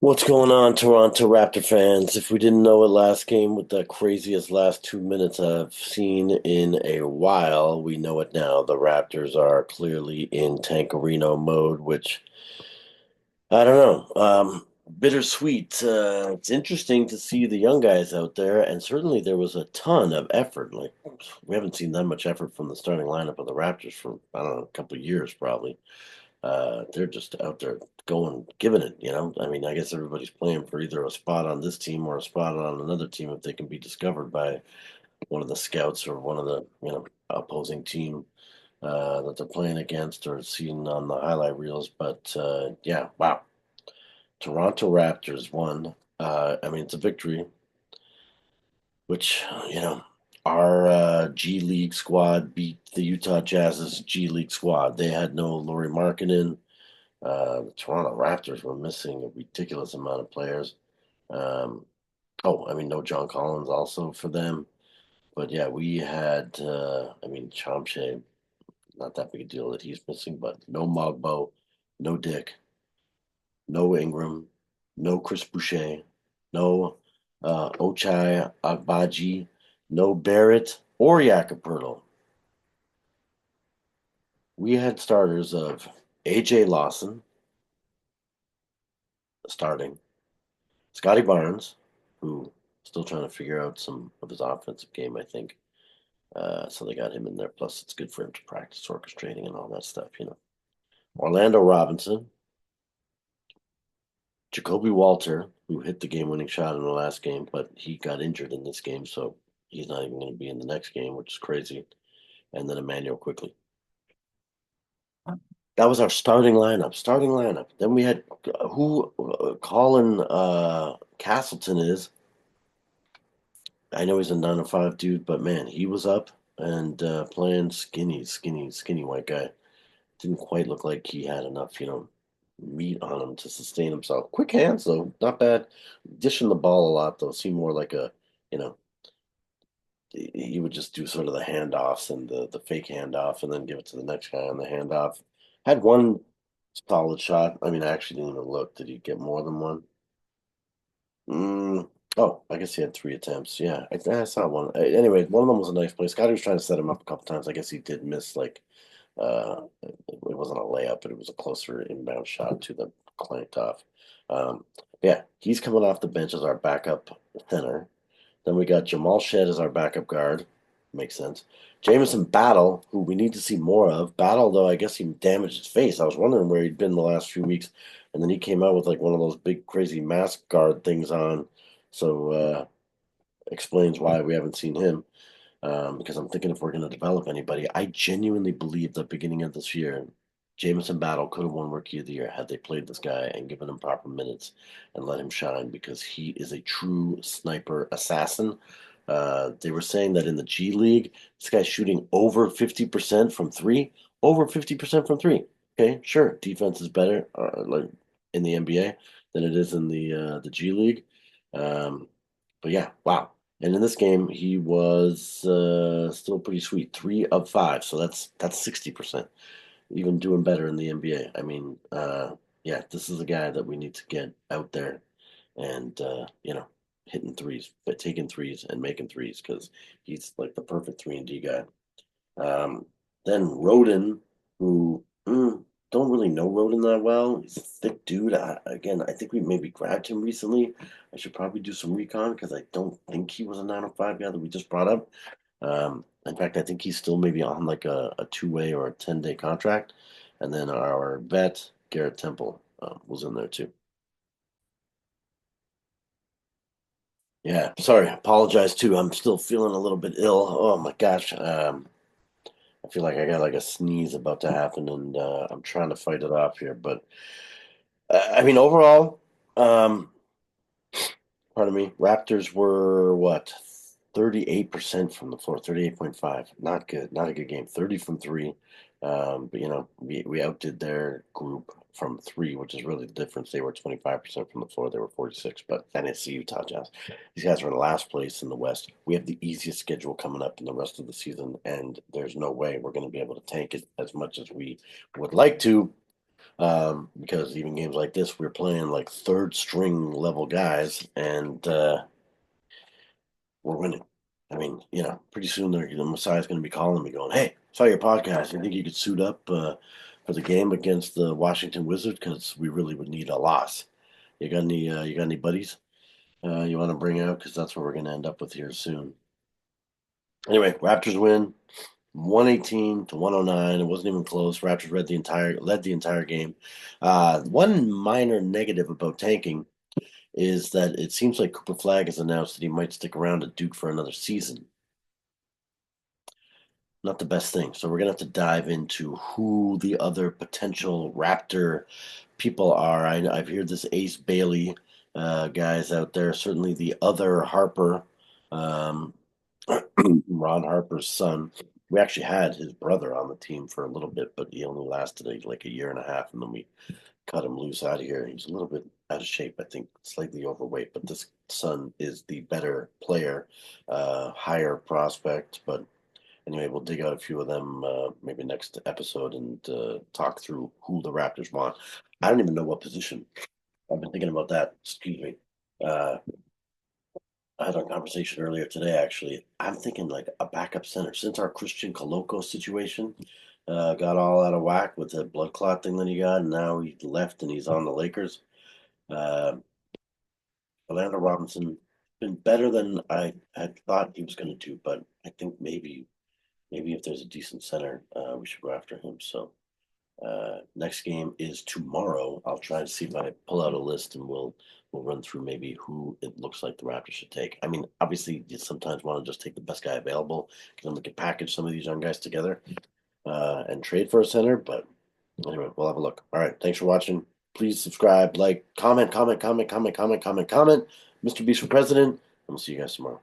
What's going on, Toronto Raptor fans? If we didn't know it last game with the craziest last 2 minutes I've seen in a while, we know it now. The Raptors are clearly in Tankerino mode, which I don't know. Bittersweet. It's interesting to see the young guys out there, and certainly there was a ton of effort. Like we haven't seen that much effort from the starting lineup of the Raptors for I don't know a couple of years probably. They're just out there going, giving it. I mean, I guess everybody's playing for either a spot on this team or a spot on another team if they can be discovered by one of the scouts or one of the opposing team that they're playing against or seen on the highlight reels. But yeah, wow. Toronto Raptors won. I mean, it's a victory, which, our G League squad beat the Utah Jazz's G League squad. They had no Lauri Markkanen. The Toronto Raptors were missing a ridiculous amount of players. Um, I mean, no John Collins also for them. But yeah, we had, I mean, Chomche, not that big a deal that he's missing, but no Mogbo, no Dick, no Ingram, no Chris Boucher, no Ochai Agbaji, no Barrett or Yakapurtle. We had starters of AJ Lawson starting, Scotty Barnes, who still trying to figure out some of his offensive game, I think. So they got him in there. Plus, it's good for him to practice orchestrating and all that stuff. Orlando Robinson, Jacoby Walter, who hit the game-winning shot in the last game, but he got injured in this game, so he's not even going to be in the next game, which is crazy. And then Emmanuel quickly. That was our starting lineup. Starting lineup. Then we had who Colin Castleton is. I know he's a 9 to 5 dude, but man, he was up and playing skinny white guy. Didn't quite look like he had enough meat on him to sustain himself. Quick hands though, not bad. Dishing the ball a lot though. Seemed more like you know, he would just do sort of the handoffs and the fake handoff and then give it to the next guy on the handoff. Had one solid shot. I mean, I actually didn't even look. Did he get more than one? Mm, oh, I guess he had 3 attempts. Yeah, I saw one. Anyway, one of them was a nice play. Scotty was trying to set him up a couple times. I guess he did miss it wasn't a layup, but it was a closer inbound shot to the clanked off. Um, yeah, he's coming off the bench as our backup center. Then we got Jamal Shed as our backup guard. Makes sense. Jameson Battle, who we need to see more of. Battle, though, I guess he damaged his face. I was wondering where he'd been the last few weeks. And then he came out with like one of those big crazy mask guard things on. So explains why we haven't seen him. Because I'm thinking if we're going to develop anybody, I genuinely believe the beginning of this year, Jameson Battle could have won Rookie of the Year had they played this guy and given him proper minutes and let him shine because he is a true sniper assassin. They were saying that in the G League, this guy's shooting over 50% from three, over 50% from three. Okay, sure, defense is better like in the NBA than it is in the G League. Um, but yeah, wow. And in this game, he was still pretty sweet, 3 of 5. So that's 60%, even doing better in the NBA. I mean, yeah, this is a guy that we need to get out there and hitting threes, but taking threes and making threes because he's like the perfect 3 and D guy. Um, then Roden, who don't really know Roden that well. He's a thick dude. Again, I think we maybe grabbed him recently. I should probably do some recon because I don't think he was a 905 guy that we just brought up. In fact, I think he's still maybe on like a 2-way or a 10-day contract. And then our vet, Garrett Temple, was in there too. Yeah, sorry. Apologize too. I'm still feeling a little bit ill. Oh my gosh. I feel like I got like a sneeze about to happen, and I'm trying to fight it off here. But I mean, overall, um, pardon me, Raptors were what 38% from the floor, 38.5. Not good, not a good game. 30 from three. But we outdid their group from three, which is really the difference. They were 25% from the floor, they were 46. But then it's the Utah Jazz. These guys are in last place in the West. We have the easiest schedule coming up in the rest of the season, and there's no way we're going to be able to tank it as much as we would like to. Because even games like this, we're playing like third string level guys, and we're winning. I mean, pretty soon the Messiah's going to be calling me, going, "Hey, saw your podcast. You think you could suit up for the game against the Washington Wizards? Because we really would need a loss. You got any buddies you want to bring out? Because that's what we're going to end up with here soon." Anyway, Raptors win 118 to 109. It wasn't even close. Raptors led the entire game. One minor negative about tanking is that it seems like Cooper Flagg has announced that he might stick around at Duke for another season. Not the best thing. So we're gonna have to dive into who the other potential Raptor people are. I've heard this Ace Bailey guys out there. Certainly the other Harper, um, Ron Harper's son. We actually had his brother on the team for a little bit, but he only lasted like a year and a half, and then we cut him loose out of here. He's a little bit out of shape, I think, slightly overweight, but this son is the better player, higher prospect. But anyway, we'll dig out a few of them maybe next episode and talk through who the Raptors want. I don't even know what position. I've been thinking about that. Excuse me. Uh, I had a conversation earlier today, actually. I'm thinking like a backup center. Since our Christian Coloco situation got all out of whack with the blood clot thing that he got, and now he left and he's on the Lakers. Uh, Orlando Robinson been better than I had thought he was going to do, but I think maybe if there's a decent center, we should go after him. So next game is tomorrow. I'll try to see if I pull out a list and we'll run through maybe who it looks like the Raptors should take. I mean, obviously, you sometimes want to just take the best guy available because then we can package some of these young guys together and trade for a center. But anyway, we'll have a look. All right, thanks for watching. Please subscribe, like, comment, comment, comment, comment, comment, comment, comment. Mr. Beast for President, and we'll see you guys tomorrow.